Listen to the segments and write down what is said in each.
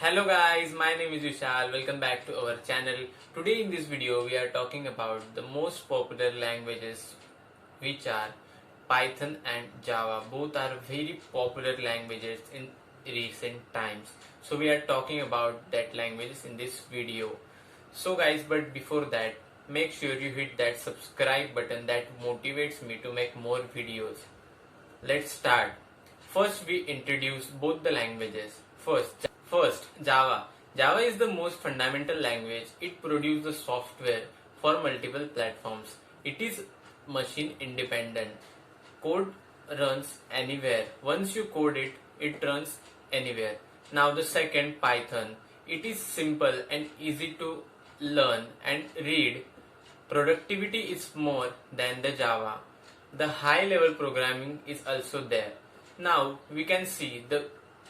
Hello guys, my name is Vishal. Welcome back to our channel. Today in this video we are talking about the most popular languages, which are Python and Java. Both are very popular languages in recent times. So we are talking about that languages in this video. So guys, but before that, make sure you hit that subscribe button that motivates me to make more videos. Let's start. First we introduce both the languages. First, Java. Java is the most fundamental language. It produces the software for multiple platforms. It is machine independent. Code runs anywhere. Once you code it, it runs anywhere. Now the second, Python. It is simple and easy to learn and read. Productivity is more than the Java. The high level programming is also there. Now we can see the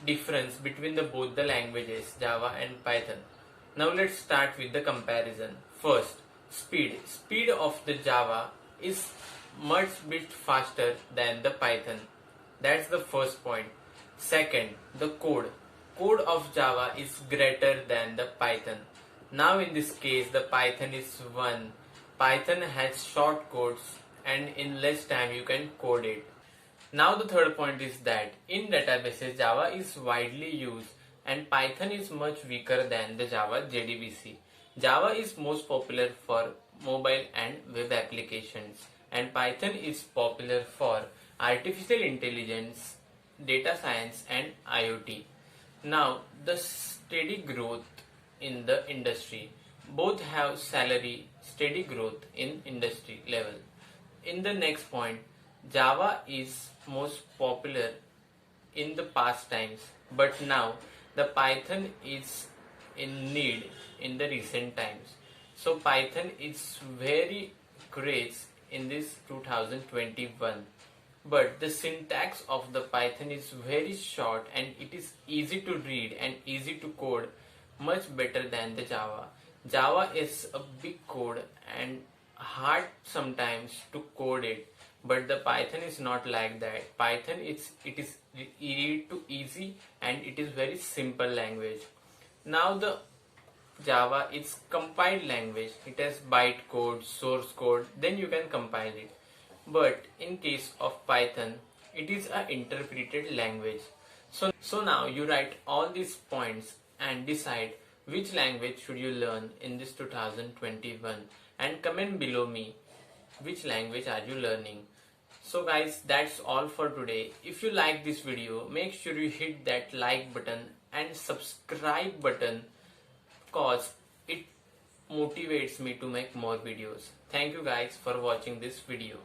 difference between both the languages, Java and Python. Now let's start with the comparison. First, speed. Speed of the Java is much bit faster than the Python. That's the first point. Second, the code. Code of Java is greater than the Python. Now in this case, the Python is 1. Python has short codes and in less time you can code it. Now the third point is that in databases Java is widely used and Python is much weaker than the Java JDBC. Java is most popular for mobile and web applications and Python is popular for artificial intelligence, data science and IoT. Now the steady growth in the industry. Both have steady growth in industry level. In the next point, Java is most popular in the past times, but now the Python is in need in the recent times. So Python is very great in this 2021, but the syntax of the Python is very short and it is easy to read and easy to code, much better than the Java. Java is a big code and hard sometimes to code it, but the Python is not like that. Python it is easy and it is very simple language. Now the Java is compiled language. It has bytecode, source code, then you can compile it. But in case of Python, it is an interpreted language. So now you write all these points and decide which language should you learn in this 2021 and comment below me which language are you learning. So guys, that's all for today. If you like this video, make sure you hit that like button and subscribe button cause it motivates me to make more videos. Thank you guys for watching this video.